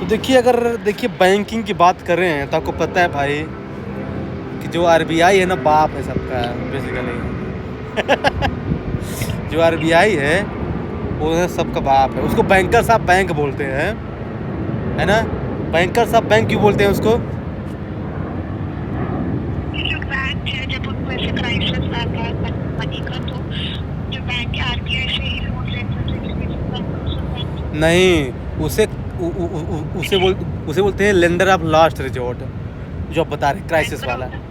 देखिए, अगर देखिए बैंकिंग की बात कर रहे हैं तो आपको पता है भाई कि जो आरबीआई है ना, बाप है सबका बेसिकली। जो आरबीआई है वो है सबका बाप है। उसको बैंकर साहब बैंक बोलते हैं, है ना। बैंकर साहब बैंक क्यों बोलते हैं उसको? ये जो बैंक है, जब उनको ऐसे क्राइसिस आता है मनी का, तो जो बैंक है आरबीआई से ही लोन लेते हैं, तो इसलिए जो बैंक नहीं, उसे उ, उ, उ, उ, उसे बोलते हैं लेंडर ऑफ लास्ट रिजॉर्ट, जो आप बता रहे क्राइसिस बैंकर वाला होता है,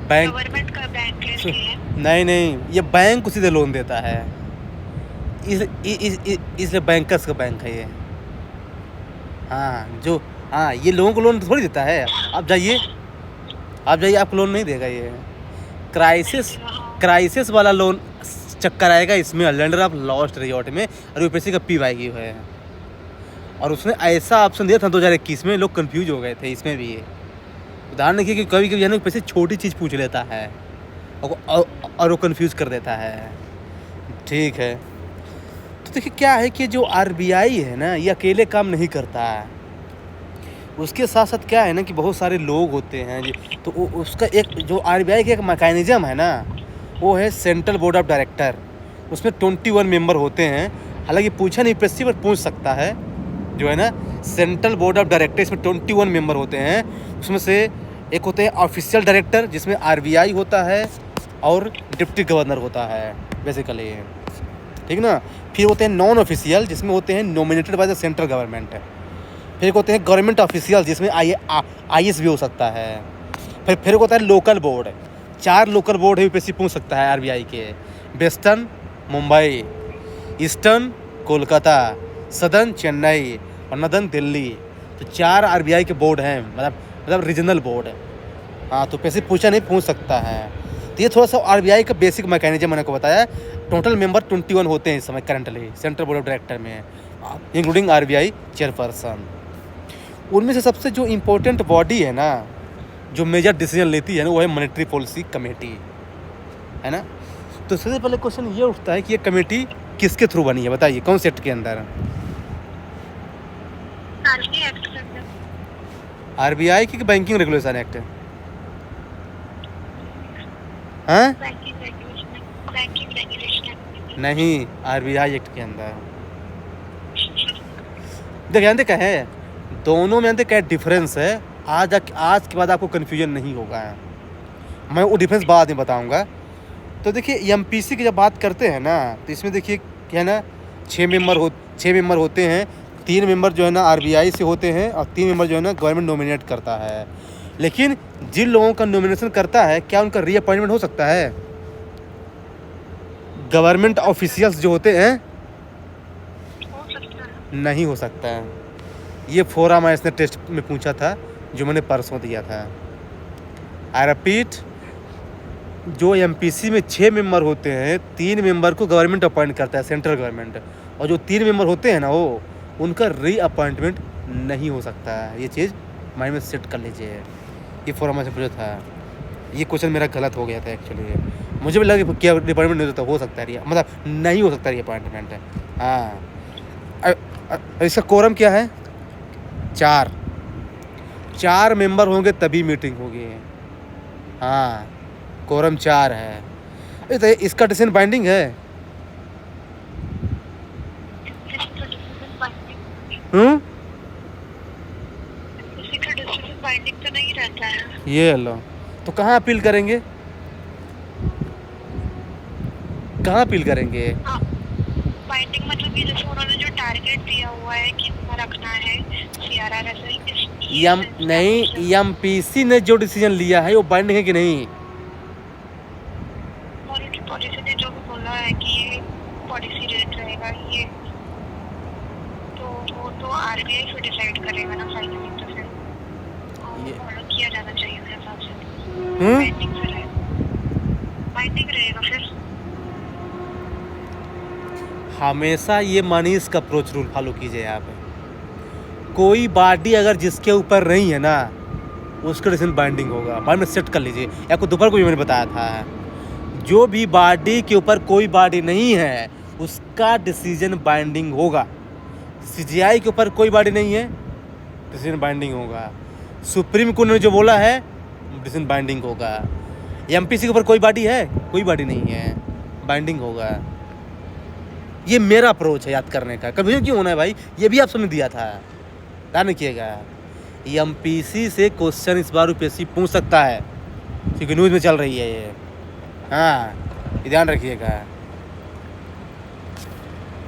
बैंक। गवर्नमेंट का बैंक है इसलिए। नहीं, ये बैंक उसी से लोन देता है। इसलिए बैंकर्स का बैंक है ये। हाँ, जो हाँ, ये लोगों को लोन थोड़ी देता है। आप जाइए, आपको लोन नहीं देगा ये। क्राइसिस हाँ, क्राइसिस वाला लोन चक्कर आएगा इसमें, लेंडर ऑफ लास्ट रिजॉर्ट में, और यूपीएससी का पीवाई की है। और उसने ऐसा ऑप्शन दिया था 2021 में, लोग कंफ्यूज हो गए थे इसमें भी। उदाहरण देखिए कि कभी कभी है ना, पैसे छोटी चीज़ पूछ लेता है और वो कंफ्यूज कर देता है। ठीक है, तो देखिए क्या है कि जो आरबीआई है ना, ये अकेले काम नहीं करता है। उसके साथ साथ क्या है ना कि बहुत सारे लोग होते हैं तो उसका एक जो आरबीआई का एक मैकेनिज्म है ना, वो है सेंट्रल बोर्ड ऑफ डायरेक्टर। उसमें 21 मेंबर होते हैं। हालांकि पूछा नहीं प्रेसी पर पूछ सकता है, जो है ना सेंट्रल बोर्ड ऑफ डायरेक्टर, इसमें 21 मेंबर होते हैं। उसमें से एक होते हैं ऑफिशियल डायरेक्टर, जिसमें आरबीआई होता है और डिप्टी गवर्नर होता है बेसिकली, ठीक ना। फिर होते हैं नॉन ऑफिशियल, जिसमें होते हैं nominated by the central government. फिर होते हैं गवर्नमेंट ऑफिशियल, जिसमें आईएएस भी हो सकता है। फिर होता है लोकल बोर्ड। 4 लोकल बोर्ड है, यूपीएससी पूछ सकता है आरबीआई के। Western Mumbai, eastern Kolkata, southern Chennai और नदर्न दिल्ली। तो 4 आरबीआई के बोर्ड हैं, मतलब रीजनल बोर्ड। हाँ, तो पैसे पूछा नहीं, पूछ सकता है। तो ये थोड़ा सा आरबीआई का बेसिक मैकेनिज्म मैंने को बताया। टोटल मेंबर 21 होते हैं इस समय currently central board of director में, इंक्लूडिंग आरबीआई चेयरपर्सन। उनमें से सबसे जो इम्पोर्टेंट बॉडी है ना, जो मेजर डिसीजन लेती है ना, वो है मॉनेटरी पॉलिसी कमेटी, है ना। तो सबसे पहले क्वेश्चन ये उठता है कि ये कमेटी किसके थ्रू बनी है, बताइए कौन से एक्ट के अंदर? आरबीआई एक्ट के अंदर। आरबीआई की बैंकिंग रेगुलेशन एक्ट है, हाँ? बैंकिंग रेगुलेशन नहीं, आरबीआई एक्ट के अंदर। देखिए क्या है, दोनों में क्या डिफरेंस है। आज के बाद आपको कन्फ्यूजन नहीं होगा, मैं वो डिफरेंस बाद में बताऊंगा। तो देखिए एमपीसी की जब बात करते हैं ना, तो इसमें देखिए क्या है ना, 6 मेंबर होते हैं। 3 मेंबर जो है ना आरबीआई से होते हैं, और 3 मेंबर जो है ना गवर्नमेंट नॉमिनेट करता है। लेकिन जिन लोगों का नॉमिनेशन करता है, क्या उनका रीअपॉइंटमेंट हो सकता है? गवर्नमेंट ऑफिशियल्स जो होते हैं, हो सकता है। नहीं हो सकता है। ये फोरम इसने टेस्ट में पूछा था, जो मैंने परसों दिया था। आई रिपीट, जो एमपीसी में 6 मेंबर होते हैं, 3 मेंबर को गवर्नमेंट अपॉइंट करता है, सेंट्रल गवर्नमेंट। और जो 3 मेंबर होते हैं ना, वो उनका रीअपॉइंटमेंट नहीं हो सकता है। ये चीज़ माइंड में सेट कर लीजिए। ये फोरम से पूछा था। ये क्वेश्चन मेरा गलत हो गया था एक्चुअली। मुझे भी लगा कि क्या डिपार्टमेंट नहीं होता, हो सकता है, मतलब नहीं हो सकता रीअपॉइंटमेंट। हाँ, इसका कोरम क्या है? 4 मेंबर होंगे तभी मीटिंग होगी। हाँ, कोरम 4 है। तो इसका डिसीजन बाइंडिंग है। हम्म, किसी का डिसीजन बाइंडिंग तो नहीं रहता है। ये लो, तो कहाँ अपील करेंगे? कहाँ अपील करेंगे? हाँ, बाइंडिंग मतलब कि जैसे उन्होंने जो टारगेट दिया हुआ है कि इतना रखना है सीआरआर, ऐसे ही एम नहीं, एमपीसी ने जो डिसीजन लिया है वो बाइंडिंग है कि नहीं? मॉनेटरी पॉलिसी ने जो भी बोला है कि ये पॉलिसी रेट रहेगा, ये तो वो तो आरबीआई फिर डिसाइड करेगा ना फाइनली, तो फिर फॉलो किया जाना चाहिए मेरे हिसाब से। बाइंडिंग रहेगा फिर। हमेशा ये मनीष का अप्रोच रूल फॉलो कीजिए आप। कोई बॉडी अगर जिसके ऊपर नहीं है ना, उसका डिसीजन बाइंडिंग होगा। माइंड में सेट कर लीजिए। आपको दोपहर को भी मैंने बताया था, जो भी बॉडी के ऊपर कोई बॉडी नहीं है, उसका डिसीजन बाइंडिंग होगा। सीजीआई के ऊपर कोई बॉडी नहीं है, डिसीजन बाइंडिंग होगा। सुप्रीम कोर्ट ने जो बोला है डिसीजन बाइंडिंग होगा। एमपीसी के ऊपर कोई बॉडी है? कोई बॉडी नहीं है, बाइंडिंग होगा। ये मेरा अप्रोच है याद करने का। कन्फ्यूजन क्यों होना है भाई? ये भी आप सबने दिया था, ध्यान रखिएगा। एमपीसी से क्वेश्चन इस बार यूपीएससी पूछ सकता है, क्योंकि न्यूज़ में चल रही है ये। हाँ, ये ध्यान रखिएगा।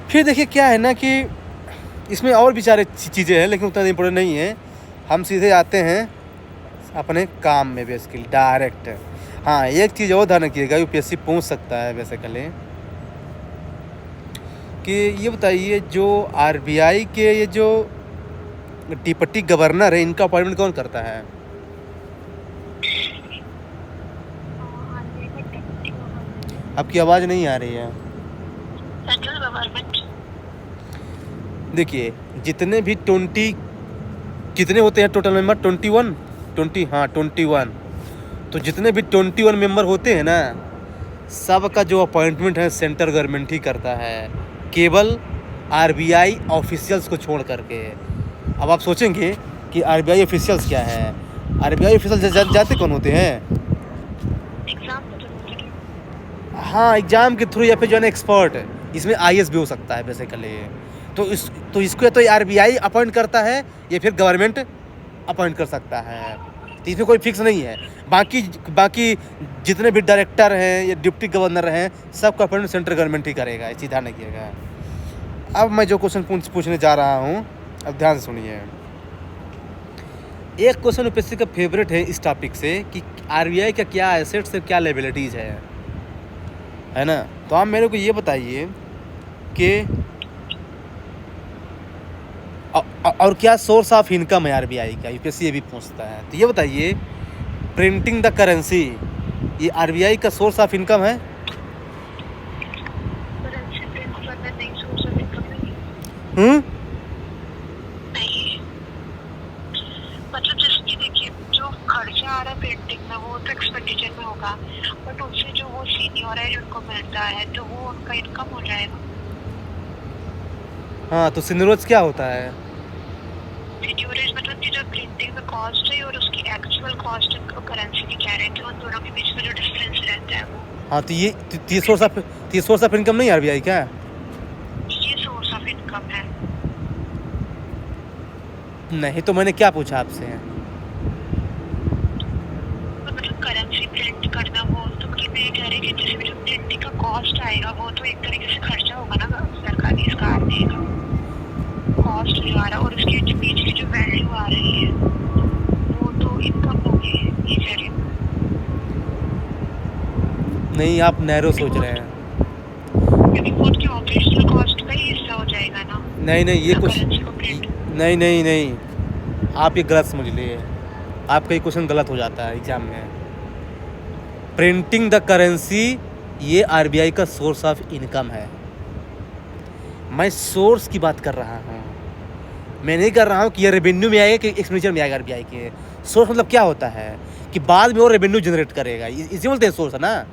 फिर देखिए क्या है ना कि इसमें और भी सारी चीज़ें हैं, लेकिन उतना इम्पोर्टेंट नहीं है। हम सीधे आते हैं अपने काम में बेसिकली डायरेक्ट। हाँ, एक चीज़ और ध्यान रखिएगा, यूपीएससी पूछ सकता है बेसिकली कि ये बताइए जो आरबीआई के ये जो डिप्टी गवर्नर है, इनका अपॉइंटमेंट कौन करता है? आपकी आवाज़ नहीं आ रही है। Central government. देखिए जितने भी 20 कितने होते हैं टोटल मेंबर? 21। तो जितने भी 21 मेंबर होते हैं ना, सब का जो अपॉइंटमेंट है सेंट्रल गवर्नमेंट ही करता है, केवल आरबीआई ऑफिशियल्स को छोड़ करके। अब आप सोचेंगे कि आरबीआई ऑफिशियल्स क्या है? आरबीआई ऑफिशियल्स जाते कौन होते हैं? एग्जाम तो जरूरी है। हाँ, एग्जाम के थ्रू या फिर जो है ना एक्सपर्ट, इसमें आईएएस भी हो सकता है बेसिकली। तो इसको या तो आरबीआई अपॉइंट करता है या फिर गवर्नमेंट अपॉइंट कर सकता है। तो इसमें कोई फिक्स नहीं है। बाकी जितने भी डायरेक्टर हैं या डिप्टी गवर्नर हैं, सबका अपॉइंटमेंट सेंट्रल गवर्नमेंट ही करेगा, इसी ध्यान रखिएगा। अब मैं जो क्वेश्चन पूछने जा रहा हूँ, अब ध्यान से सुनिए। एक क्वेश्चन यूपीएससी का फेवरेट है इस टॉपिक से कि आरबीआई का क्या एसेट्स है, क्या लायबिलिटीज़ है ना? तो आप मेरे को ये बताइए कि और क्या सोर्स ऑफ इनकम है आरबीआई का, यूपीएससी ये भी पूछता है। तो ये बताइए, प्रिंटिंग द करेंसी, ये आरबीआई का सोर्स ऑफ इनकम है? करेंसी प्रिंट करना नहीं, सोर्स ऑफ इनकम नहीं। नहीं, मतलब जिसकी देखिए जो खर्चा आ रहा है प्रिंटिंग में, वो तो एक्सपेंडिचर में होगा, बट उससे जो वो सीनियर है जिनको मिलता है, तो वो उनका इनकम हो जाएगा। हाँ, तो सिनरोज क्या होता है? सिक्योरिटीज मतलब कि जो प्रिंटिंग में कॉस्ट है और उसकी एक्चुअल कॉस्ट करेंसी की क्या रहती है, उन दोनों के बीच में जो डिफरेंस रहता है वो। हाँ, तो ये सोर्स ऑफ इनकम नहीं आरबीआई का? ये सोर्स ऑफ इनकम है। नहीं, तो मैंने क्या पूछा आपसे? तो मतलब करेंसी प्रिंट करना, वो तो मतलब मैं ये कह रही कि जैसे भी जो प्रिंटिंग का कॉस्ट आएगा, वो तो एक तरीके से खर्चा होगा ना सरकारी इसका आने का कॉस्ट जो आ रहा है, और उसके जो बीच की जो वैल्यू आ रही है वो तो इनकम होगी, ये कह रही हूँ। नहीं, आप नैरो सोच रहे हैं। क्योंकि वो उसके ऑपरेशनल कॉस्ट का ही हिस्सा हो जाएगा ना। नहीं, ये कुछ करेंसी को प्रिंट। नहीं, आप ये गलत समझ लिए। आपका ये क्वेश्चन गलत हो जाता है एग्जाम में। प्रिंटिंग द करेंसी ये आरबीआई का सोर्स ऑफ इनकम है। मैं सोर्स की बात कर रहा हूँ, मैं नहीं कर रहा हूँ कि ये रेवेन्यू में आएगा कि एक्सपेंडिचर में आएगा आरबीआई के। सोर्स मतलब क्या होता है कि बाद में वो रेवेन्यू जनरेट करेगा, इसी बोलते हैं सोर्स, है ना?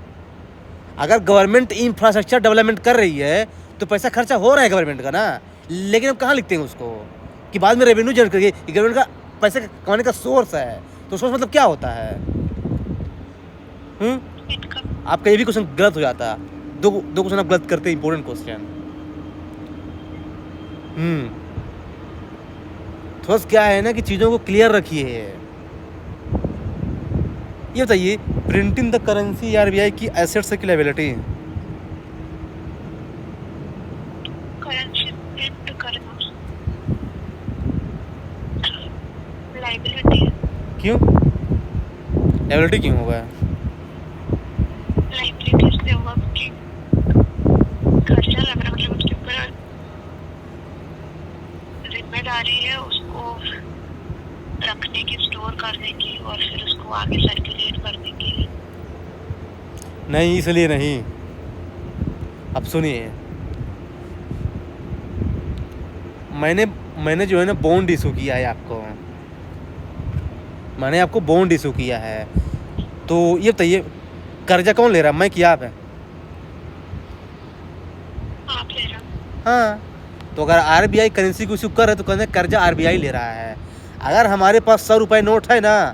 अगर गवर्नमेंट इंफ्रास्ट्रक्चर डेवलपमेंट कर रही है तो पैसा खर्चा हो रहा है गवर्नमेंट का ना, लेकिन अब कहाँ लिखते हैं उसको कि बाद में रेवेन्यू जनरेट करेगी, गवर्नमेंट का पैसे कमाने का सोर्स है। तो सोर्स मतलब क्या होता है? आपका ये भी क्वेश्चन गलत हो जाता है। दो क्वेश्चन आप गलत करते हैं, इंपॉर्टेंट क्वेश्चन। थोड़ा क्या है ना कि चीज़ों को क्लियर रखिए। ये बताइए, प्रिंटिंग द करेंसी आरबीआई की एसेट्स है कि लायबिलिटी? करेंसी प्रिंट करना लायबिलिटी है। क्यों लायबिलिटी क्यों होगा? लायबिलिटी इसलिए होगा क्योंकि खर्चा लग रहा है, मतलब उसके ऊपर जिम्मेदारी है उसको रखने की, स्टोर करने की, और फिर उसको आगे सर्कुलेट करने की। नहीं, इसलिए नहीं। अब सुनिए, मैंने जो है ना बॉन्ड इशू किया है आपको, मैंने आपको बॉन्ड इशू किया है। तो ये बताइए, कर्जा कौन ले रहा है, मैं कि आप है? आप ले रहा। हाँ, तो अगर आरबीआई करेंसी को इशू कर रहा है तो कहते हैं कर्जा आरबीआई ले रहा है। अगर हमारे पास 100 रुपये नोट है ना,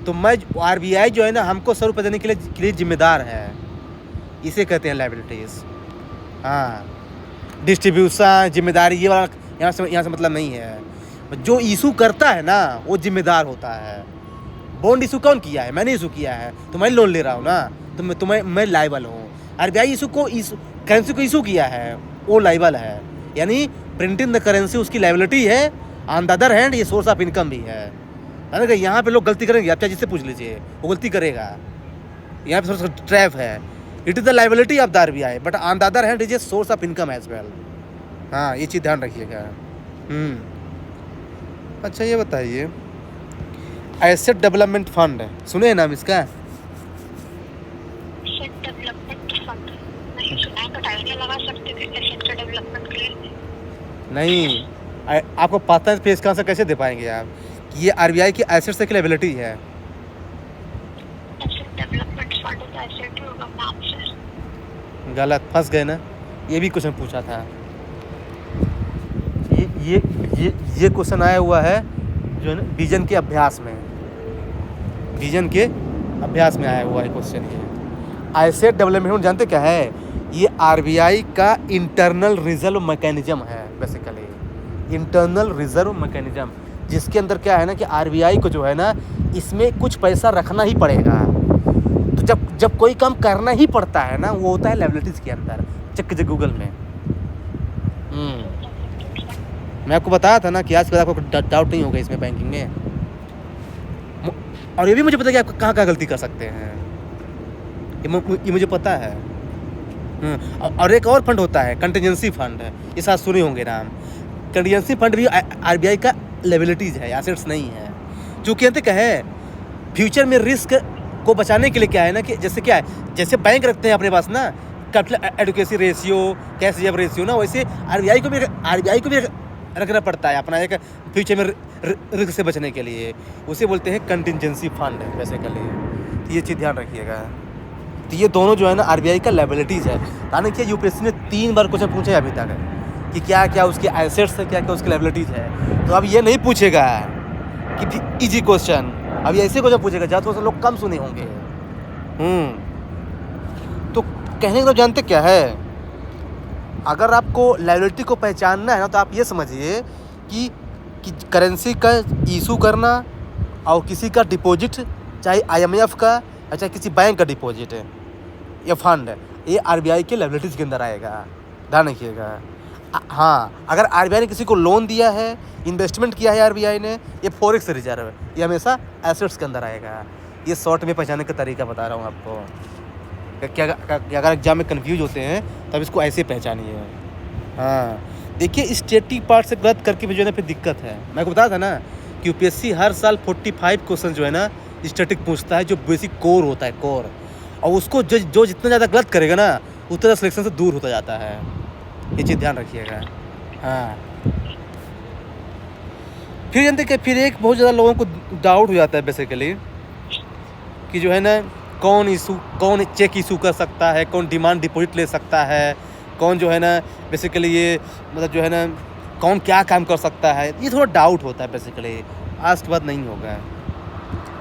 तो मैं आरबीआई जो है ना हमको 100 रुपये देने के लिए जिम्मेदार है। इसे कहते हैं लाइबिलिटीज़। हाँ, डिस्ट्रीब्यूशन जिम्मेदारी ये वाला यहाँ से मतलब नहीं है। जो इशू करता है ना वो जिम्मेदार होता है। बॉन्ड इशू कौन किया है? मैंने इशू किया है, तो मैं लोन ले रहा हूँ ना, तो मैं लाइबल हूँ। आरबीआई करेंसी को इशू किया है, वो लाइबल है, यानी प्रिंटिंग द करेंसी उसकी लाइबिलिटी है। ऑन द अदर हैंड ये सोर्स ऑफ इनकम भी है ना। कि यहाँ पे लोग गलती करेंगे, आप चाहे जिससे पूछ लीजिए वो गलती करेगा। यहाँ पे थोड़ा सा ट्रैप है। It is the liability of the RBI but on the other hand is a source of income as well. हाँ, ये चीज़ ध्यान रखिएगा। अच्छा ये बताइए, एसेट डेवलपमेंट फंड सुने हैं नाम इसका? एसेट डेवलपमेंट फंड नहीं सुना है, बट आइडिया लगा सकते थे एसेट के डेवलपमेंट के लिए। नहीं, आपको पता है फिर इसका आंसर कैसे दे पाएंगे आप कि ये आरबीआई की एसेट्स की लायबिलिटी है? एसेट डेवलपमेंट फंड का एसेट ही होगा नाम से। गलत, फंस गए ना। ये भी क्वेश्चन पूछा था। ये क्वेश्चन आया हुआ है जो है ना विजन के अभ्यास में। विजन के अभ्यास में आया हुआ है क्वेश्चन। ये एसेट डेवलपमेंट जानते क्या है? ये आरबीआई का इंटरनल रिजर्व मैकेनिज्म है बेसिकली। इंटरनल रिजर्व मैकेनिज्म, जिसके अंदर क्या है ना कि आरबीआई को जो है ना इसमें कुछ पैसा रखना ही पड़ेगा। तो जब कोई काम करना ही पड़ता है ना, वो होता है लायबिलिटीज़ के अंदर। चेक कीजिए गूगल में। मैं आपको बताया था ना कि आज के बाद आपको डाउट नहीं होगा इसमें बैंकिंग में। और ये भी मुझे पता है कि आप कहाँ गलती कर सकते हैं, ये मुझे पता है। और एक और फंड होता है कंटिजेंसी फंड, ये साथ सुने होंगे नाम। कंटिजेंसी फंड भी आरबीआई का लायबिलिटीज है, एसेट्स नहीं है। चूँकि अंत क्या है, फ्यूचर में रिस्क को बचाने के लिए क्या है ना कि जैसे क्या है, जैसे बैंक रखते हैं अपने पास ना capital adequacy ratio, cash reserve ratio ना, वैसे आरबीआई को भी रखना पड़ता है अपना एक फ्यूचर में रिस्क से बचने के लिए। उसे बोलते हैं कंटिजेंसी फंड बेसिकली। तो ये चीज़ ध्यान रखिएगा। तो ये दोनों जो है ना आरबीआई का लायबिलिटीज़ है। यानी कि यूपीएससी ने 3 बार क्वेश्चन पूछे अभी तक कि क्या क्या उसके एसेट्स है, क्या क्या उसकी लायबिलिटीज़ है। तो अब ये नहीं पूछेगा कि इजी क्वेश्चन, अब ऐसे क्वेश्चन पूछेगा जहाँ थोड़ा सा लोग कम सुने होंगे। तो कहने का जानते क्या है, अगर आपको लायबिलिटी को पहचानना है ना, तो आप ये समझिए कि करेंसी का इशू करना और किसी का डिपॉजिट, चाहे आईएमएफ का या चाहे किसी बैंक का डिपॉजिट है या फंड है, ये आरबीआई के लायबिलिटीज़ के अंदर आएगा। ध्यान रखिएगा। हाँ, अगर आरबीआई ने किसी को लोन दिया है, इन्वेस्टमेंट किया है आरबीआई ने, ये फॉरेक्स रिजर्व है, ये हमेशा एसेट्स के अंदर आएगा। ये शॉर्ट में पहचानने का तरीका बता रहा हूँ आपको। क्या अगर एग्जाम में कंफ्यूज होते हैं तब इसको ऐसे पहचानिए। हाँ, देखिए स्टैटिक पार्ट से गलत करके भी जो है ना फिर दिक्कत है। मैं को बताया था ना कि यूपीएससी हर साल 45 क्वेश्चन जो है ना स्टैटिक पूछता है, जो बेसिक कोर होता है, कोर। और उसको जो जितना ज़्यादा गलत करेगा ना उतना सिलेक्शन से दूर होता जाता है। ये चीज़ ध्यान रखिएगा। हाँ, फिर जानते कि फिर एक बहुत ज़्यादा लोगों को डाउट हो जाता है बेसिकली कि जो है ना कौन चेक इशू कर सकता है, कौन डिमांड डिपॉजिट ले सकता है, कौन जो है ना बेसिकली ये मतलब जो है ना कौन क्या काम कर सकता है। ये थोड़ा डाउट होता है बेसिकली। आज के बाद नहीं होगा।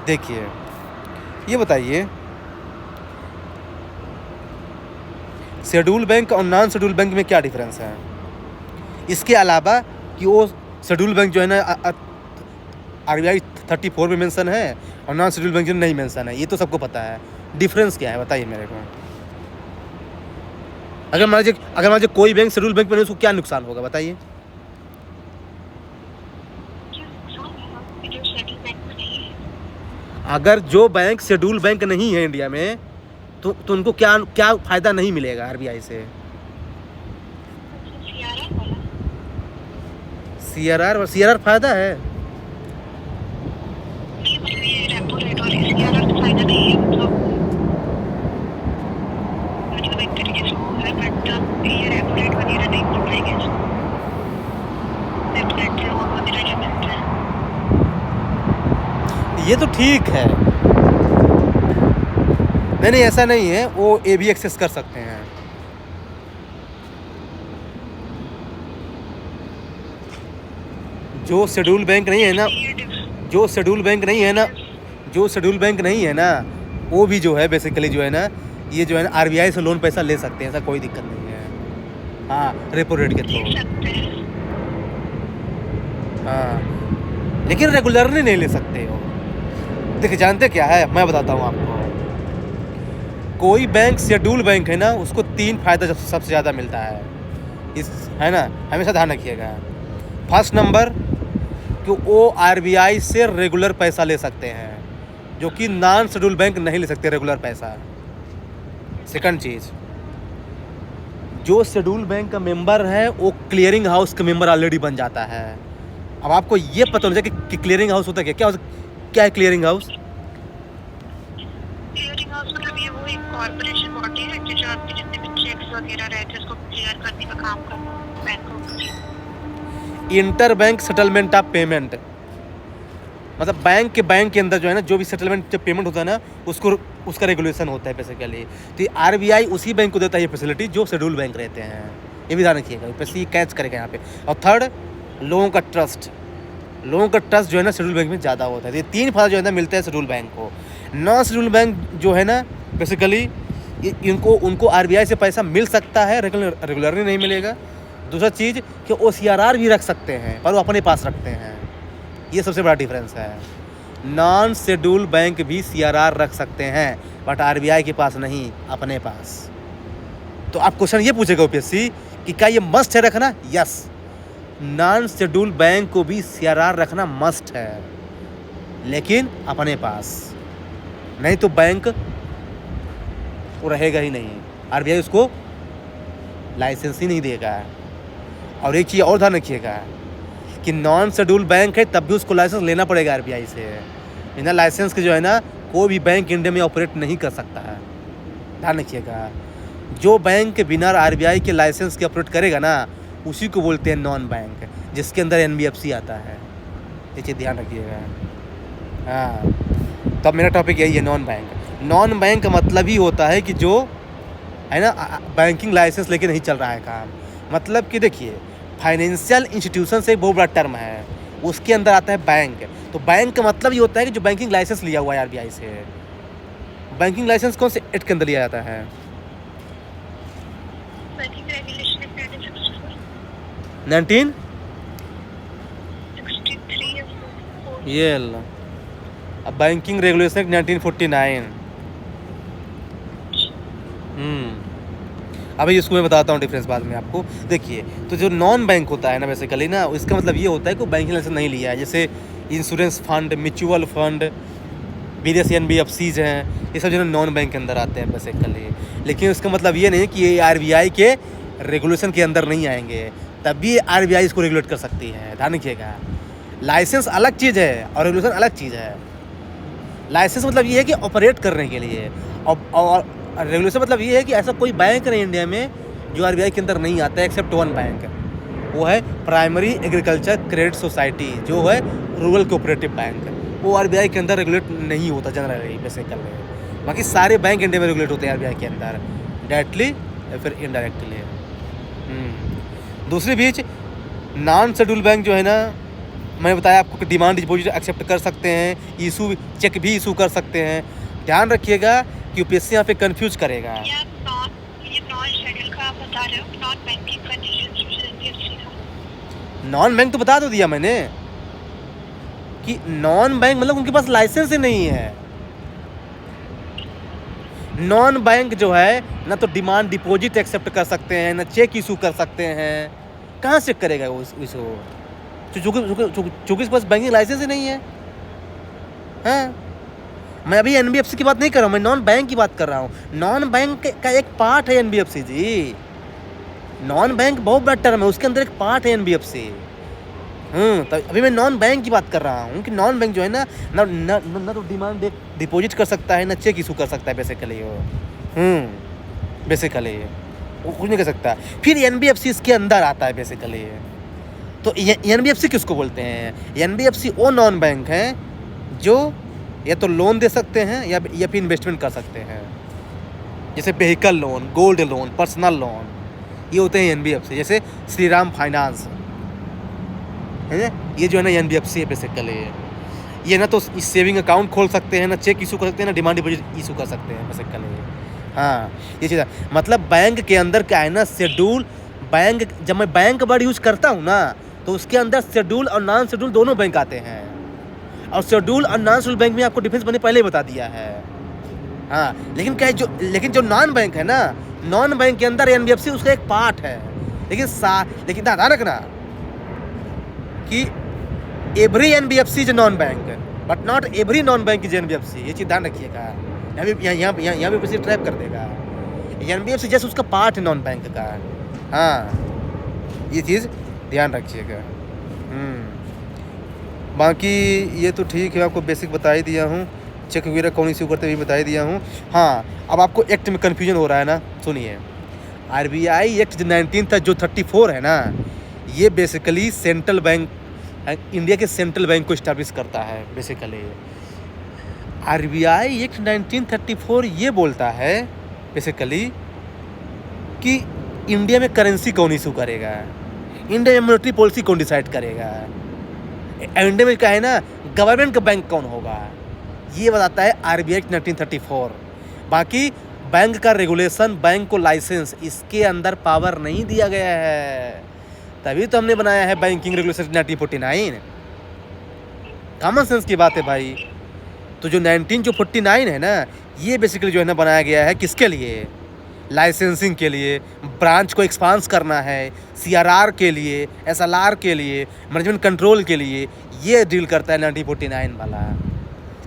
देखिए ये बताइए, शेड्यूल बैंक और नॉन शेड्यूल बैंक में क्या डिफरेंस है? इसके अलावा कि वो शेड्यूल बैंक जो है ना आरबीआई 34 में मेंशन है और नॉन शेड्यूल बैंक जो नहीं मेंशन है, ये तो सबको पता है। डिफरेंस क्या है बताइए मेरे को। अगर मान लीजिए कोई बैंक शेड्यूल बैंक में नहीं, उसको क्या नुकसान होगा बताइए? अगर जो बैंक शेड्यूल बैंक नहीं है इंडिया में, तो उनको क्या फ़ायदा नहीं मिलेगा आरबीआई से? सीआरआर फ़ायदा है। ये तो ठीक है। नहीं ऐसा नहीं है, वो ये भी एक्सेस कर सकते हैं। जो शेड्यूल बैंक नहीं है ना, ये डिफ- जो शेड्यूल बैंक नहीं है ना, जो शेड्यूल बैंक नहीं है ना, वो भी जो है बेसिकली जो है ना, ये जो है ना आरबीआई से लोन पैसा ले सकते हैं, ऐसा कोई दिक्कत नहीं है। हाँ, रेपो रेट के ले थ्रू। सकते हैं। हाँ, लेकिन रेगुलरली नहीं ले सकते हो। देखिए, जानते क्या है, मैं बताता हूँ आपको। कोई बैंक शेड्यूल बैंक है ना, उसको 3 फायदा सबसे ज़्यादा मिलता है, इस है ना, हमेशा ध्यान रखिएगा। फर्स्ट नंबर कि वो आरबीआई से रेगुलर पैसा ले सकते हैं, जो कि नॉन शेड्यूल बैंक नहीं ले सकते रेगुलर पैसा। सेकंड चीज़, जो शेड्यूल बैंक का मेंबर है वो क्लियरिंग हाउस का मेंबर ऑलरेडी बन जाता है। अब आपको ये पता होना चाहिए कि क्लियरिंग हाउस होता है क्या है क्लियरिंग हाउस? क्लियरिंग हाउस मतलब ये वो एक कॉर्पोरेशन बॉडी है जो आपके जितने भी चेक्स वगैरह रहते हैं उसको क्लियर करने का काम करता है बैंकों को। Inter bank settlement of payment, मतलब बैंक के अंदर जो है ना, जो भी सेटलमेंट जब पेमेंट होता है ना, उसको उसका रेगुलेशन होता है बेसिकली। तो आरबीआई उसी बैंक को देता है ये फैसिलिटी जो शेड्यूल बैंक रहते हैं। ये भी ध्यान रखिएगा, ये कैच करेगा यहाँ पे। और थर्ड, लोगों का ट्रस्ट जो है ना शेड्यूल बैंक में ज़्यादा होता है। ये 3 फायदा जो है ना मिलता है शेड्यूल बैंक को। नॉन शेड्यूल बैंक जो है ना बेसिकली उनको आरबीआई से पैसा मिल सकता है, रेगुलरली नहीं मिलेगा। दूसरा चीज़ कि वो CRR भी रख सकते हैं, पर वो अपने पास रखते हैं। ये सबसे बड़ा डिफरेंस है। नॉन शेड्यूल बैंक भी CRR रख सकते हैं, बट आरबीआई के पास नहीं, अपने पास। तो आप क्वेश्चन ये पूछेगा यूपीएससी कि क्या ये मस्ट है रखना? यस, नॉन शेड्यूल बैंक को भी CRR रखना मस्ट है, लेकिन अपने पास। नहीं तो बैंक वो रहेगा ही नहीं, आरबीआई उसको लाइसेंस ही नहीं देगा। और एक चीज़ और ध्यान रखिएगा कि नॉन शेड्यूल बैंक है तब भी उसको लाइसेंस लेना पड़ेगा आरबीआई से। बिना लाइसेंस के जो है ना कोई भी बैंक इंडिया में ऑपरेट नहीं कर सकता है, ध्यान रखिएगा। जो बैंक बिना आरबीआई के लाइसेंस के ऑपरेट करेगा ना, उसी को बोलते हैं नॉन बैंक, जिसके अंदर एनबीएफसी आता है। ये चीज़ ध्यान रखिएगा। हाँ, तब मेरा टॉपिक यही है, नॉन बैंक। नॉन बैंक का मतलब ही होता है कि जो है ना बैंकिंग लाइसेंस लेके नहीं चल रहा है काम। मतलब कि देखिए, फाइनेंशियल इंस्टीट्यूशन से एक बहुत बड़ा टर्म है, उसके अंदर आता है बैंक। तो बैंक का मतलब ये होता है कि जो बैंकिंग लाइसेंस लिया हुआ है आरबीआई से। बैंकिंग लाइसेंस कौन से एक्ट के अंदर लिया जाता है? बैंकिंग रेगुलेशन एक्ट 1963 ये लो। अब बैंकिंग रेगुलेशन एक्ट 1949। अभी इसको मैं बताता हूँ डिफरेंस बाद में आपको। देखिए, तो जो नॉन बैंक होता है ना बेसिकली ना, इसका मतलब ये होता है कि बैंकिंग लाइसेंस नहीं लिया है। जैसे इंश्योरेंस फंड, म्यूचुअल फंड, विदेशी एनबीएफसीज हैं, ये सब जो है नॉन बैंक के अंदर आते हैं बेसिकली। लेकिन इसका मतलब ये नहीं कि ये आरबीआई के रेगुलेशन के अंदर नहीं आएंगे, तब भी आरबीआई इसको रेगुलेट कर सकती है। ध्यान रखिएगा, लाइसेंस अलग चीज़ है और रेगुलेशन अलग चीज़ है। लाइसेंस मतलब ये है कि ऑपरेट करने के लिए, और रेगुलेशन मतलब ये है कि ऐसा कोई बैंक नहीं इंडिया में जो आरबीआई के अंदर नहीं आता है, एक्सेप्ट वन बैंक। वो है प्राइमरी एग्रीकल्चर क्रेडिट सोसाइटी, जो है रूरल कोऑपरेटिव बैंक। वो आरबीआई के अंदर रेगुलेट नहीं होता जनरली बेसिकली। बाकी सारे बैंक इंडिया में रेगुलेट होते हैं आरबीआई के अंदर, डायरेक्टली या फिर इनडायरेक्टली। दूसरी बीच नॉन शेड्यूल बैंक जो है ना, मैंने बताया आपको कि डिमांड डिपॉजिट एक्सेप्ट कर सकते हैं, इशू चेक भी इशू कर सकते हैं। ध्यान रखिएगा कि यूपीएससी यहाँ पे कंफ्यूज करेगा। ये नॉन शेड्यूल का आप बता रहे हो, non banking condition. Non bank तो बता दो दिया मैंने कि नॉन बैंक मतलब उनके पास लाइसेंस ही नहीं है। नॉन बैंक जो है ना तो डिमांड डिपॉजिट एक्सेप्ट कर सकते हैं, ना चेक इशू कर सकते हैं। कहाँ से करेगा वो इसको, चूँकि इसके पास बैंकिंग लाइसेंस ही नहीं है। हाँ, मैं अभी एनबीएफसी की बात नहीं कर रहा हूँ, मैं नॉन बैंक की बात कर रहा हूँ। नॉन बैंक का एक पार्ट है एनबीएफसी जी। नॉन बैंक बहुत बड़ा टर्म है, उसके अंदर एक पार्ट है एनबीएफसी। तो अभी मैं नॉन बैंक की बात कर रहा हूँ कि नॉन बैंक जो है ना तो डिमांड डिपॉजिट कर सकता है, ना चेक इशू कर सकता है बेसिकली वो। बेसिकली वो कुछ नहीं कर सकता। फिर एनबीएफसी इसके अंदर आता है बेसिकली। तो एनबीएफसी किसको बोलते हैं? एनबीएफसी वो नॉन बैंक हैं जो या तो लोन दे सकते हैं या फिर इन्वेस्टमेंट कर सकते हैं। जैसे vehicle loan, gold loan, personal loan, ये होते हैं एनबीएफसी। जैसे श्रीराम फाइनेंस, है ना। ये जो है ना एनबीएफसी है बेसिकली, ये ना तो सेविंग अकाउंट खोल सकते हैं, ना चेक इशू कर सकते हैं, ना डिमांड डिपॉजिट इशू कर सकते हैं बेसिकली। हाँ, ये चीज़ है। मतलब बैंक के अंदर क्या है ना, शेड्यूल बैंक, जब मैं बैंक वर्ड यूज़ करता हूँ ना, तो उसके अंदर शेड्यूल और नॉन शेड्यूल दोनों बैंक आते हैं। और शेड्यूल और नॉन शेड्यूल बैंक में आपको डिफरेंस मैंने पहले ही बता दिया है। हाँ, लेकिन क्या है, लेकिन जो नॉन बैंक है ना, नॉन बैंक के अंदर एनबीएफसी उसका एक पार्ट है। लेकिन ध्यान रखना कि every NBFC is non bank, but not every non bank is NBFC. ये चीज़ ध्यान रखिएगा। यहाँ भी ट्रैप कर देगा। एनबीएफसी जैसे उसका पार्ट है नॉन बैंक का। हाँ, ये चीज़ ध्यान रखिएगा। बाकी ये तो ठीक है, आपको बेसिक बता ही दिया हूँ, चेक वगैरह कौन इशू करते भी बता ही दिया हूँ। हाँ, अब आपको एक्ट में कन्फ्यूजन हो रहा है ना, सुनिए। आरबीआई एक्ट जो 19 था, जो 34 है ना, ये बेसिकली सेंट्रल बैंक, इंडिया के सेंट्रल बैंक को इस्टेब्लिश करता है बेसिकली। आरबीआई एक्ट 1934 ये बोलता है बेसिकली कि इंडिया में करेंसी कौन इशू करेगा, इंडिया में मॉनेटरी पॉलिसी कौन डिसाइड करेगा, इंडिया में क्या है ना, गवर्नमेंट का बैंक कौन होगा, ये बताता है आरबीआई एक्ट 1934। बाकी बैंक का रेगुलेशन, बैंक को लाइसेंस, इसके अंदर पावर नहीं दिया गया है। तभी तो हमने बनाया है बैंकिंग रेगुलेशन 1949। कॉमन सेंस की बात है भाई। तो जो 1949 है ना, ये बेसिकली जो है ना बनाया गया है किसके लिए, लाइसेंसिंग के लिए, ब्रांच को एक्सपांस करना है, सीआरआर के लिए, एसएलआर के लिए, मैनेजमेंट कंट्रोल के लिए, ये डील करता है 1949 वाला।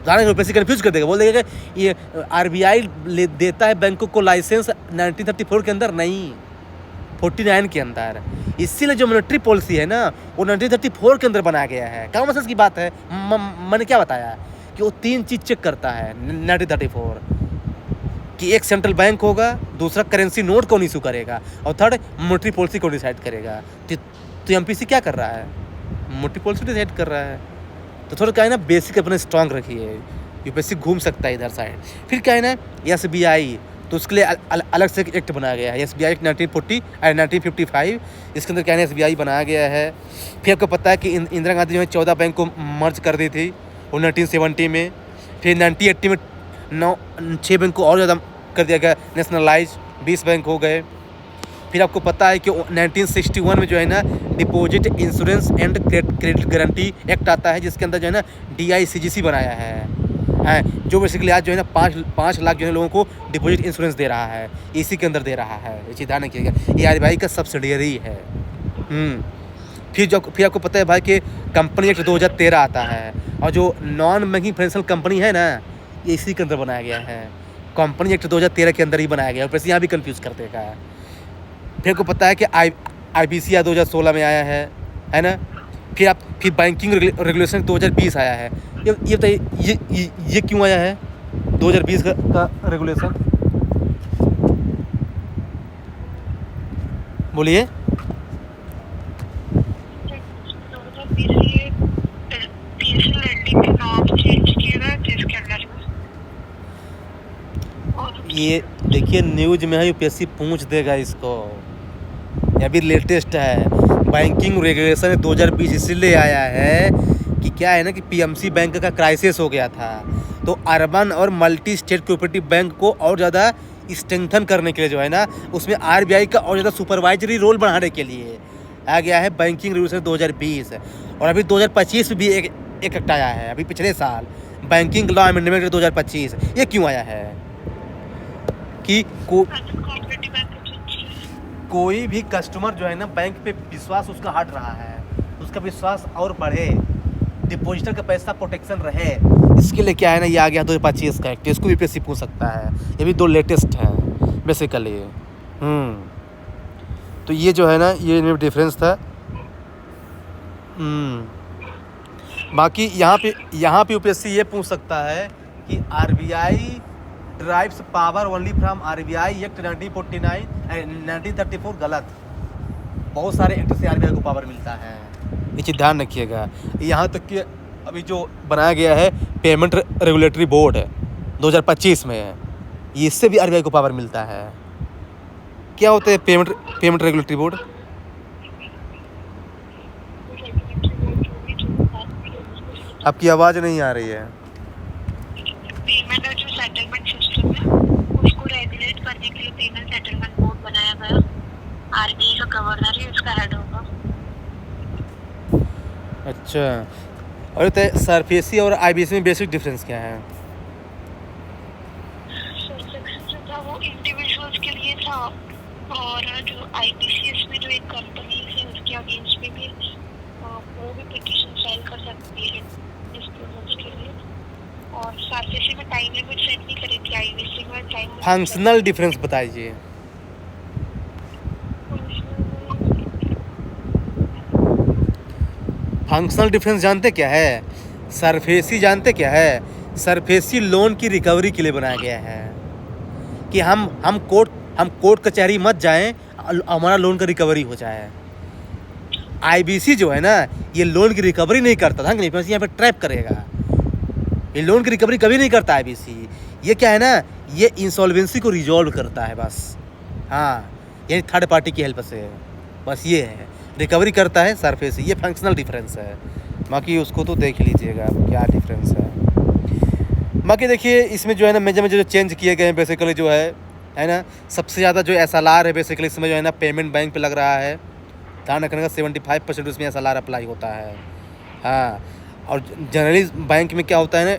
जाने यूपीएससी कंफ्यूज कर देगा, बोल देगा कि ये आरबीआई देता है बैंकों को लाइसेंस 1934 के अंदर, नहीं 49 के अंदर। इसीलिए जो मॉनेटरी पॉलिसी है ना, वो 1934 के अंदर बनाया गया है। कॉमन सेंस की बात है। मैंने क्या बताया कि वो 3 चीज़ चेक करता है 1934, कि एक सेंट्रल बैंक होगा, दूसरा करेंसी नोट कौन इशू करेगा, और थर्ड मॉनेटरी पॉलिसी कौन डिसाइड करेगा। तो एमपीसी क्या कर रहा है, मॉनेटरी पॉलिसी डिसाइड कर रहा है। तो थोड़ा क्या है ना, बेसिक अपने स्ट्रांग रखिए, यूपीएससी घूम सकता है इधर साइड। फिर क्या है ना, एसबीआई, तो उसके लिए अलग से एक्ट बनाया गया है, एसबीआई एक्ट 1955। इसके अंदर क्या है, एसबीआई बनाया गया है। फिर आपको पता है कि इंदिरा गांधी जो है 14 बैंक को मर्ज कर दी थी वो 1970 में। फिर 1980 में 6 बैंक को और ज़्यादा कर दिया गया, नेशनलाइज, 20 बैंक हो गए। फिर आपको पता है कि 1961 में जो है ना deposit insurance and credit guarantee act आता है, जिसके अंदर जो है ना DICGC बनाया है, जो बेसिकली आज जो है ना 5 लाख जो है लोगों को डिपॉजिट इंश्योरेंस दे रहा है, इसी के अंदर दे रहा है। ये चीज़ ध्यान रखिएगा, ये आरबीआई का सब्सिडियरी है। फिर आपको पता है भाई कि कंपनी एक्ट 2013 आता है, और जो नॉन बैंकिंग फाइनेंशियल कंपनी है ना, ये इसी के अंदर बनाया गया है। कंपनी एक्ट 2013 के अंदर ही बनाया गया है, वैसे यहाँ भी कंफ्यूज कर देगा। फिर आपको पता है कि IBC 2016 में आया है ना। फिर बैंकिंग रेगुलेशन 2020 आया है। ये बताइए, ये क्यों आया है 2020 का रेगुलेशन, बोलिए। ये देखिए न्यूज में है, यूपीएससी पूछ देगा इसको, ये भी लेटेस्ट है। बैंकिंग रेगुलेशन 2020 इसीलिए आया है कि क्या है ना कि पीएमसी बैंक का क्राइसिस हो गया था, तो अर्बन और मल्टी स्टेट कोऑपरेटिव बैंक को और ज़्यादा स्ट्रेंथन करने के लिए जो है ना, उसमें आरबीआई का और ज़्यादा सुपरवाइजरी रोल बढ़ाने के लिए आ गया है बैंकिंग रेगुलेशन 2020। और अभी 2025 में भी एक एक्ट आया है, अभी पिछले साल बैंकिंग लॉ अमेंडमेंट 2025। ये क्यों आया है कि कोई भी कस्टमर जो है ना बैंक पे विश्वास उसका हट रहा है, उसका विश्वास और बढ़े, डिपॉजिटर का पैसा प्रोटेक्शन रहे, इसके लिए क्या है ना, ये आ गया 2025 का एक्ट। इसको भी यूपीएससी पूछ सकता है। ये भी 2 लेटेस्ट हैं बेसिकली। तो ये जो है ना, ये इनमें डिफरेंस था। बाकी यहाँ पे यूपीएससी ये पूछ सकता है कि RBI drives power only from RBI act 1934 गलत। बहुत सारे एक्ट से आरबीआई को पावर मिलता है, ये चीज़ ध्यान रखिएगा। यहाँ तक कि अभी जो बनाया गया है पेमेंट रेगुलेटरी बोर्ड 2025 में, ये इससे भी आरबीआई को पावर मिलता है। क्या होता है पेमेंट रेगुलेटरी बोर्ड? आपकी आवाज़ नहीं आ रही है। पेमेंट और जो सेटलमेंट सिस्टम है उसको रेगुलेट करने के लिए पेमेंट सेटलमेंट बोर्ड बनाया गया। आरबीआई का गवर्नर ही उसका हेड होगा। अच्छा, और सरफेसी और आईबीसी में बेसिक डिफरेंस क्या है? सर्फेक्सी जो था वो इंडिविजुअल्स के लिए था, और जो आईबीसीएस में जो एक कंपनी है उसके अगेंस्ट में भी वो भी पिटीशन फाइल कर सकती है डिस्क्लोजर्स के लिए। और सरफेसी में टाइम लिमिट सेट नहीं करी थी, आईबीसी में टाइम फंक्शनल डिफरेंस बताइए। फंक्शनल डिफरेंस जानते क्या है? सरफेसी जानते क्या है? सरफेसी लोन की रिकवरी के लिए बनाया गया है कि हम कोर्ट कचहरी मत जाएं, हमारा लोन का रिकवरी हो जाए। आईबीसी जो है ना, ये लोन की रिकवरी नहीं करता था, यहाँ पे ट्रैप करेगा। ये लोन की रिकवरी कभी नहीं करता आईबीसी। ये क्या है ना, ये इंसॉल्वेंसी को रिजॉल्व करता है बस। हाँ, यानी थर्ड पार्टी की हेल्प से, बस ये है, रिकवरी करता है सरफेसी। ये फंक्शनल डिफरेंस है। बाकी उसको तो देख लीजिएगा क्या डिफरेंस है। बाकी देखिए इसमें जो है ना मेजर जो चेंज किए गए हैं बेसिकली जो है ना, सबसे ज़्यादा जो SLR है बेसिकली इसमें जो है ना पेमेंट बैंक पे लग रहा है। ध्यान रखने का 75% उसमें SLR अप्लाई होता है। हाँ, और जनरली बैंक में क्या होता है ना,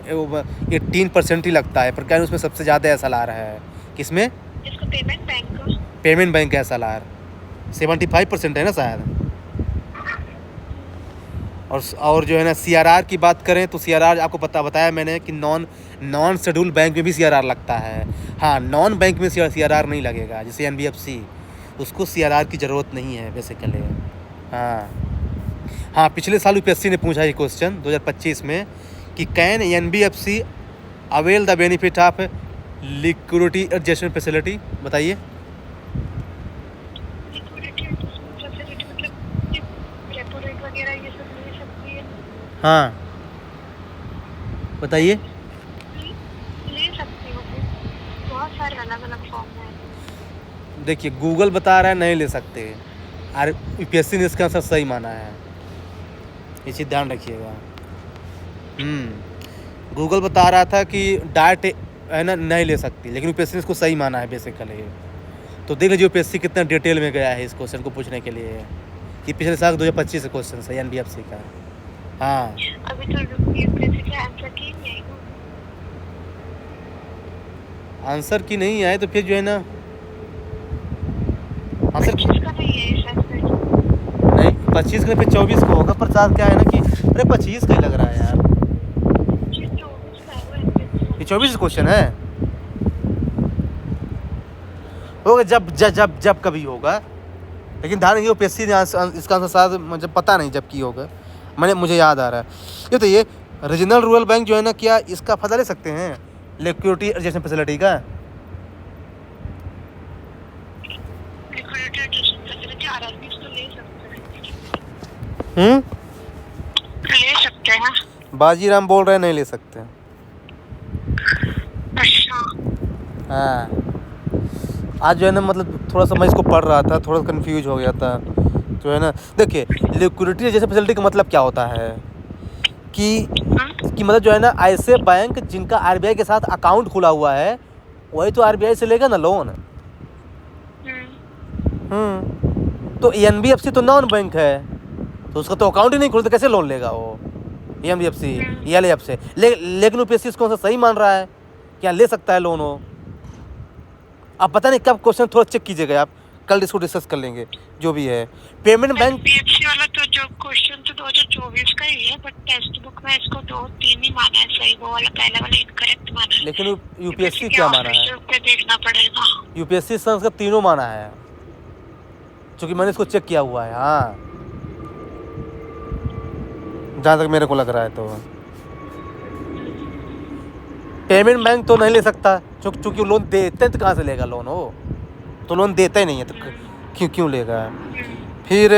18% ही लगता है, पर क्या उसमें सबसे ज़्यादा SLR है। किसमें? इसको पेमेंट बैंक का SLR 75% है ना शायद। और जो है ना CRR की बात करें तो CRR आपको बताया मैंने कि नॉन शेड्यूल बैंक में भी CRR लगता है। हाँ, नॉन बैंक में CRR नहीं लगेगा, जैसे NBFC, उसको CRR की ज़रूरत नहीं है बेसिकली। हाँ, पिछले साल UPSC ने पूछा ये क्वेश्चन 2025 में कि can NBFC avail the benefit of liquidity adjustment facility. बताइए। हाँ, बताइए। ले सकती हो, बहुत सारे अलग अलग फॉर्म हैं। देखिए गूगल बता रहा है नहीं ले सकते, और UPSC ने इसका आंसर सही माना है, ये चीज़ ध्यान रखिएगा। गूगल बता रहा था कि डायरेक्ट है ना नहीं ले सकती, लेकिन UPSC ने इसको सही माना है बेसिकली। तो देख लीजिए UPSC कितना डिटेल में गया है इस क्वेश्चन को पूछने के लिए। ये पिछले साल 2025 से क्वेश्चन है NBFC का। हाँ, अभी तो UPSC का आंसर की नहीं आएगा। आंसर की नहीं आए तो फिर जो है ना आंसर का नहीं है शायद। नहीं 25 का, फिर 24 को होगा। प्रसाद क्या है ना कि अरे 25 का ही लग रहा है यार, ये 24 क्वेश्चन है। होगा जब कभी होगा, लेकिन ध्यान रखिए UPSC ने इसका आंसर शायद मुझे पता नहीं जब की होगा, मुझे याद आ रहा है। ये तो ये रीजनल रूरल बैंक जो है ना, क्या इसका फ़ायदा ले सकते हैं लिक्विडिटी एडजस्टमेंट फैसिलिटी का? ले सकते हैं। बाजीराम बोल रहे हैं नहीं ले सकते। अच्छा। हाँ, आज जो है ना मतलब थोड़ा सा मैं इसको पढ़ रहा था, थोड़ा कंफ्यूज हो गया था। जो है ना देखिए लिक्विडिटी एडजस्टमेंट फैसिलिटी का मतलब क्या होता है कि मतलब जो है ना ऐसे बैंक जिनका RBI के साथ अकाउंट खुला हुआ है वही तो RBI से लेगा ना लोन। तो NBFC तो नॉन बैंक है, तो उसका तो अकाउंट ही नहीं खुलता, कैसे लोन लेगा वो NBFC LAF से। लेकिन UPSC इसको सही मान रहा है, क्या ले सकता है लोन हो। अब पता नहीं कब क्वेश्चन थोड़ा चेक कीजिएगा आप, कल इसको डिस्कस कर लेंगे जो भी है। पेमेंट बैंक NBFC वाला तो जो क्वेश्चन तो 2024 का ही है, बट टेक्स्ट बुक में इसको 2-3 ही माना है सही, वो वाला पहला वाला इनकरेक्ट माना है। लेकिन UPSC क्या माना है? देखना पड़ेगा। UPSC संस्कृत तीनों माना है, क्योंकि मैंने इसको चेक किया हुआ है। हाँ, जहाँ तक मेरे को लग रहा है तो पेमेंट बैंक तो नहीं ले सकता, क्योंकि लोन देते हैं तो कहाँ से लेगा लोन हो, तो लोन देता ही नहीं है तो क्यों लेगा। फिर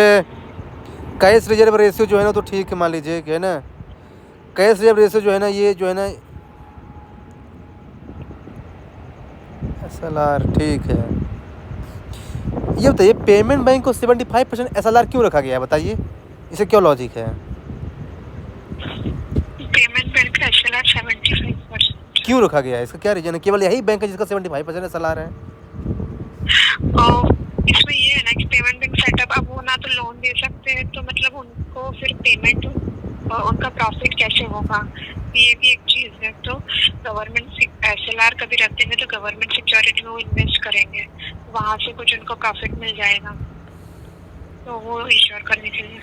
कैश रिजर्व रेशियो जो है ना, तो ठीक है मान लीजिए कि है ना कैश रिजर्व रेशियो जो है ना, ये जो है ना SLR ठीक है। ये बताइए पेमेंट बैंक को 75% SLR क्यों रखा गया है, बताइए इसे क्यों लॉजिक है? बैंक का SLR 75%। क्यों रखा गया है? इसका क्या रीजन है? केवल यही बैंक है जिसका 75% SLR है? और इसमें ये है ना कि पेमेंट बैंक सेटअप, अब वो ना तो लोन दे सकते हैं, तो मतलब उनको फिर पेमेंट उनका प्रॉफिट कैसे होगा, ये भी एक चीज है। तो गवर्नमेंट SLR कभी रखते हैं तो गवर्नमेंट सिक्योरिटी में वो इन्वेस्ट करेंगे, वहां से कुछ उनको प्रॉफिट मिल जाएगा, तो वो इंश्योर करने के लिए,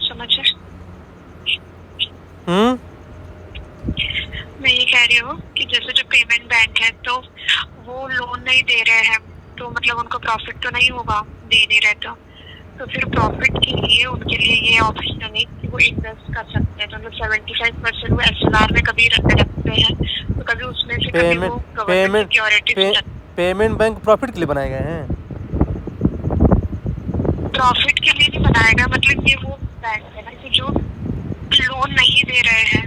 समझे? मैं ये कह रही हूँ कि जैसे जो पेमेंट बैंक है तो वो लोन नहीं दे रहे हैं, तो मतलब उनको प्रॉफिट तो नहीं होगा, दे नहीं रहे तो फिर प्रॉफिट के लिए उनके लिए ये ऑप्शन है कि वो इन्वेस्ट कर सकते हैं। तो मतलब 75% वो SLR में कभी रखते हैं, तो कभी उसमें से कभी वो government security. Payment bank profit के लिए बनाए गए हैं? प्रॉफिट के लिए नहीं बनाया गया, मतलब ये वो बैंक है ना कि जो लोन नहीं दे रहे हैं,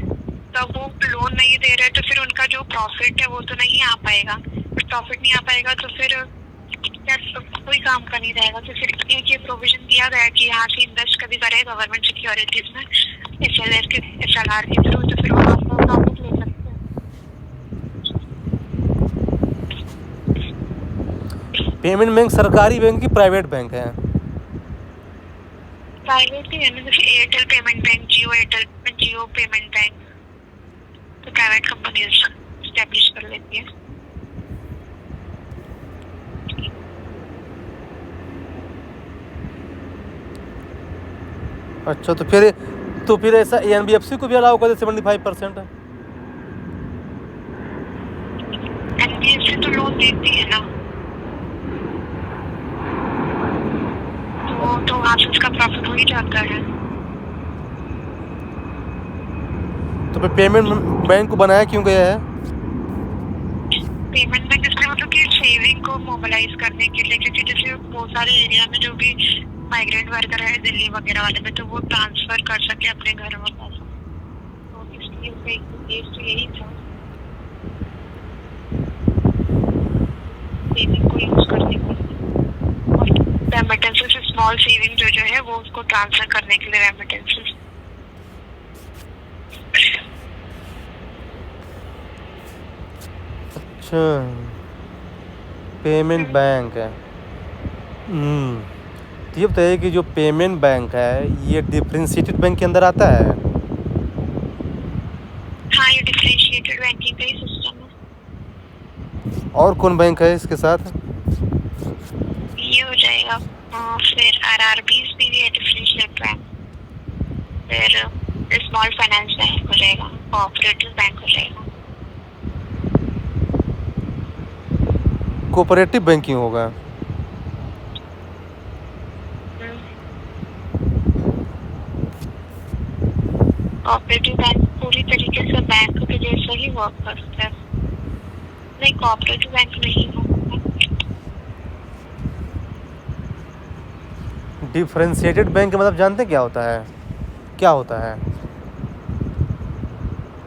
तब वो लोन नहीं दे रहे तो फिर उनका जो प्रॉफिट है वो तो नहीं आ पाएगा। प्रॉफिट नहीं आ पाएगा तो फिर कोई काम का नहीं रहेगा। तो फिर एक ये प्रोविजन दिया गया कि यहाँ से इन्वेस्ट कभी करे गवर्नमेंट सिक्योरिटीज में SLR के थ्रू, तो फिर वहाँ से प्रॉफिट ले सकते हैं। पेमेंट बैंक सरकारी बैंक की प्राइवेट बैंक है? प्राइवेट ही है ना, जैसे एयरटेल पेमेंट बैंक, जियो पेमेंट बैंक, तो प्राइवेट कंपनीज एस्टेब्लिश कर लेती है। अच्छा, तो फिर ऐसा NBFC को भी अलाउ कर दे 75%? NBFC तो लोन देती है ना, तो वहाँ से उसका प्रॉफिट हो ही जाता है। तो फिर पेमेंट बैंक को बनाया क्यों गया है? पेमेंट बैंक इसलिए मतलब कि सेविंग को मोबिलाइज करने के लिए, क्योंकि जैसे बहुत सारे एरिया में जो भी माइग्रेंट वर्कर है दिल्ली वगैरह वाले में, तो वो ट्रांसफर कर सके अपने घर में पैसा, तो इसलिए उसका एक उद्देश्य तो यही था, सेविंग को यूज करने के लिए, और रेमिटेंसेस स्मॉल सेविंग जो है वो उसको ट्रांसफर करने के लिए रेमिटेंसेस। अच्छा, पेमेंट बैंक है। तो ये बताइए कि जो पेमेंट बैंक है ये डिफरेंशिएटेड बैंक के अंदर आता है? हाँ, ये डिफरेंशिएटेड बैंकिंग का ही सिस्टम है। और कौन बैंक है इसके साथ? ये हो जाएगा फिर RRBs भी है डिफरेंशिएटेड बैंक, फिर स्मॉल फाइनेंस बैंक हो जाएगा, कोऑपरेटिव बैंक हो जाएगा। कोऑपरेटिव बैंकिंग होगा? कोऑपरेटिव बैंक पूरी तरीके से बैंक के जैसा ही वर्क करता है। नहीं, कोऑपरेटिव बैंक नहीं होगा। डिफरेंशिएटेड बैंक का मतलब जानते क्या होता है? क्या होता है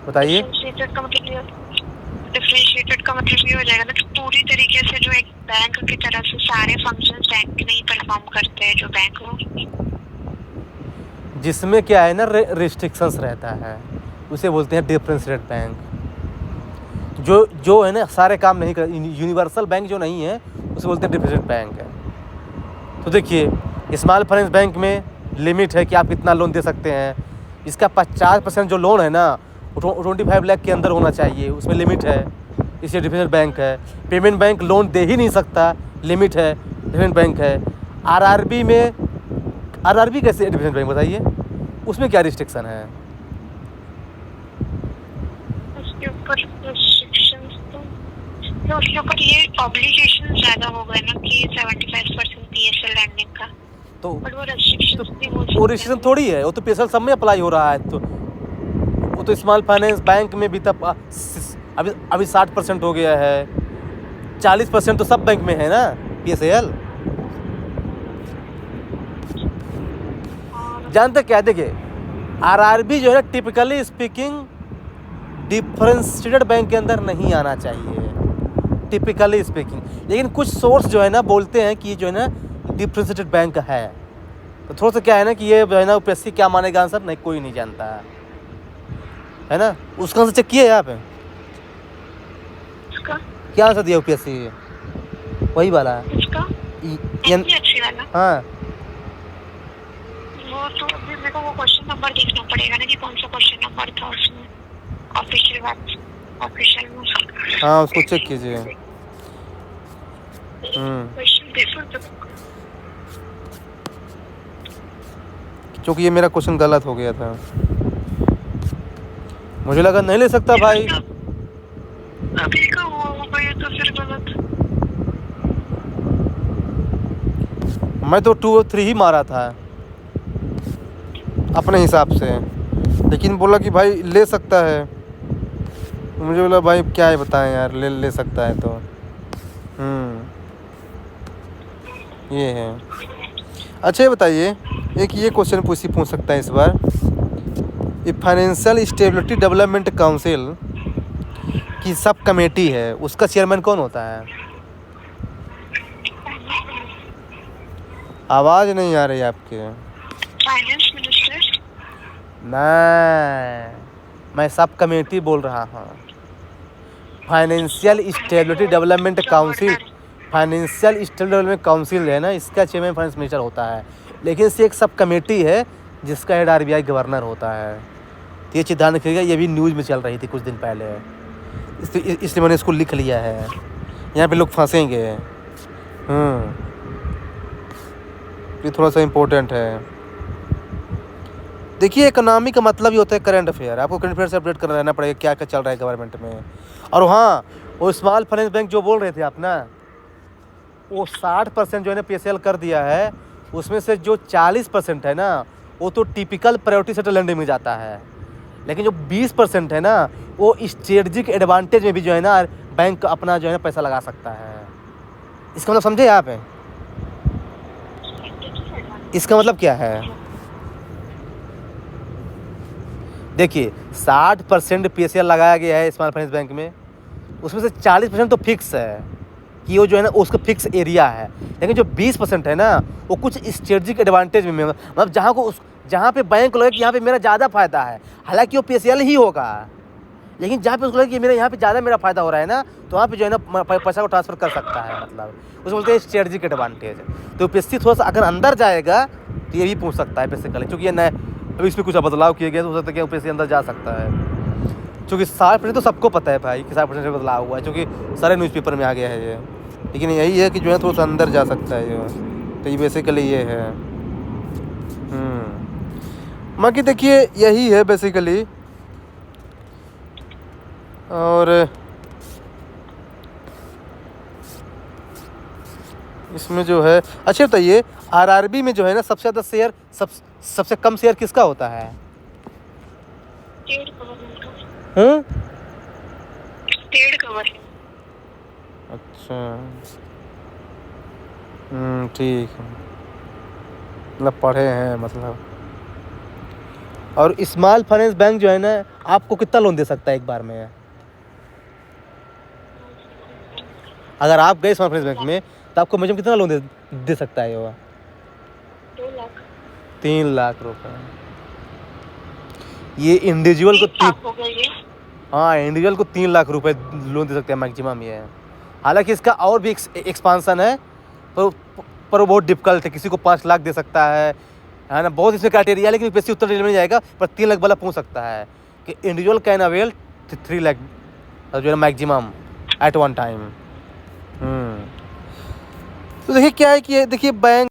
बताइए? डिफरेंशिएटेड का मतलब ये हो जाएगा ना कि पूरी तरीके से जो एक बैंक की तरह से सारे फंक्शंस बैंक नहीं परफॉर्म करते हैं जो बैंक हो, जिसमें क्या है ना रिस्ट्रिक्शंस रहता है, उसे बोलते हैं डिफरेंशिएटेड बैंक। जो है ना सारे काम नहीं कर, यूनिवर्सल बैंक जो नहीं है उसे बोलते हैं डिफरेंशिएटेड बैंक है। तो देखिए स्मॉल फाइनेंस बैंक में लिमिट है कि आप कितना लोन दे सकते हैं। इसका 50% जो लोन है ना वो 25 लाख के अंदर होना चाहिए, उसमें लिमिट है, इसलिए डिफरेंशिएटेड बैंक है। पेमेंट बैंक लोन दे ही नहीं सकता, लिमिट है, डिफरेंट बैंक है। RRB में RRB कैसे डिफरेंशिएटेड बैंक बताइए, उसमें क्या रिस्ट्रिक्शन है? उसके ऊपर रिस्ट्रिक्शंस तो उसके ऊपर ये ऑब्लिगेशन ज़्यादा हो गए ना कि 75% PSL लैंडिंग का, तो बट वो रिस्ट्रिक्शंस भी हो वो रिस्ट्रिक्शन थोड़ी है, वो तो PSL सब में अप्लाई हो रहा है। तो वो तो स्मॉल फाइनेंस बैंक में भी तब अभी 60% हो गया है, 40% तो सब बैंक में है ना PSL। जानते क्या, देखिए RRB जो है टिपिकली स्पीकिंग डिफरेंशिएटेड बैंक के अंदर नहीं आना चाहिए, टिपिकली स्पीकिंग। लेकिन कुछ सोर्स जो है ना बोलते हैं कि जो है ना डिफरेंशिएटेड बैंक है। तो थोड़ा सा क्या है ना कि ये जो है ना UPSC क्या मानेगा आंसर, नहीं कोई नहीं जानता है। है ना, उसका आंसर चेक किया है आप? उसका क्या आंसर दिया यूपीएससी? वही वाला है उसका एन। अच्छी वाला। हाँ वो तो अभी मेरे को वो क्वेश्चन नंबर देखना पड़ेगा ना कि कौन सा क्वेश्चन नंबर था उसमें ऑफिशियल बात ऑफिशियल में। हाँ, उसको चेक कीजिए। क्वेश्चन पेपर तो क्योंकि ये मेरा क्वेश्चन गलत हो गया था, मुझे लगा नहीं ले सकता भाई। अभी का हुआ भाई तो फिर गलत। मैं तो 2 और 3 ही मारा था अपने हिसाब से, लेकिन बोला कि भाई ले सकता है। मुझे बोला भाई क्या है बताएं यार, ले सकता है तो ये है। अच्छा ये बताइए, एक ये क्वेश्चन पूछ सकता है इस बार, ये फाइनेंशियल स्टेबिलिटी डेवलपमेंट काउंसिल की सब कमेटी है, उसका चेयरमैन कौन होता है? आवाज़ नहीं आ रही आपके। Finance minister. नहीं, मैं सब कमेटी बोल रहा हूँ। Financial stability development council, financial stability development council है ना, इसका चेयरमैन फाइनेंस मिनिस्टर होता है, लेकिन इससे एक सब कमेटी है जिसका हेड आरबीआई गवर्नर होता है। तो ये चीज़ ध्यान रखिएगा, ये भी न्यूज़ में चल रही थी कुछ दिन पहले, इसलिए मैंने इसको लिख लिया है, यहाँ पे लोग फंसेंगे। ये थोड़ा सा इम्पोर्टेंट है। देखिए इकोनॉमी का मतलब ही होता है करंट अफेयर, आपको करंट अफेयर से अपडेट करना रहना पड़ेगा, क्या क्या चल रहा है गवर्नमेंट में। और हाँ, वो स्मॉल फाइनेंस बैंक जो बोल रहे थे आप ना, वो 60% जो है ना PSL कर दिया है, उसमें से जो 40% है ना वो तो टिपिकल प्रायोरिटी सेक्टर लेंडिंग में जाता है, लेकिन जो 20% है ना वो स्ट्रेटजिक एडवांटेज में भी जो है ना बैंक अपना जो है ना पैसा लगा सकता है। इसका मतलब समझे आप? इसका मतलब क्या है? देखिए 60% PSL लगाया गया है स्मॉल फाइनेंस बैंक में, उसमें से 40% तो फिक्स है कि वो जो है ना उसका फिक्स एरिया है, लेकिन जो 20% है ना वो कुछ स्ट्रेटजिक एडवांटेज में, मतलब जहाँ पे बैंक लगे कि यहाँ पे मेरा ज़्यादा फ़ायदा है, हालांकि वो PSL ही होगा, लेकिन जहाँ पे उसको लगे कि मेरा यहाँ पे ज़्यादा मेरा फ़ायदा हो रहा है ना, तो वहाँ पे जो है ना पैसा को ट्रांसफ़र कर सकता है, मतलब उसको बोलते हैं स्ट्रेटजिक एडवांटेज। तो PSC थोड़ा सा अगर अंदर जाएगा तो ये भी पूछ सकता है बेसिकली, क्योंकि ये नया अभी इसमें कुछ बदलाव किए गए तो हो सकता है कि PSC अंदर जा सकता है। क्योंकि 60% तो सबको पता है भाई कि 60% से बदलाव हुआ है, क्योंकि सारे न्यूज़पेपर में आ गया है ये, लेकिन यही है कि जो है थोड़ा सा अंदर जा सकता है ये, तो ये बेसिकली ये है। बाकी देखिए यही है बेसिकली। और इसमें जो है, अच्छा बताइए RRB में जो है ना सबसे ज़्यादा शेयर, सबसे कम शेयर किसका होता है? पेड़ कवर। अच्छा ठीक है, मतलब पढ़े हैं मतलब। और स्मॉल फाइनेंस बैंक जो है ना आपको कितना लोन दे सकता है एक बार में? अगर आप गए स्मॉल फाइनेंस बैंक में तो आपको मैक्सिमम कितना लोन दे सकता है वो? 2 लाख। 3 लाख रुपए। ये इंडिविजुअल को हाँ, इंडिविजुअल को 3 लाख रुपए लोन दे सकते हैं मैक्सिमम ये। हालांकि इसका और भी एक्सपांसन है, पर वो बहुत डिफिकल्ट है, किसी को 5 लाख दे सकता है ना, बहुत इसमें क्राइटेरिया, लेकिन PSC उत्तर दिल्ली में नहीं जाएगा, पर 3 लाख वाला पूछ सकता है कि इंडिविजुअल कैन अवेल 3 लाख जो है मैक्सिमम एट वन टाइम। तो देखिए क्या है कि देखिए बैंक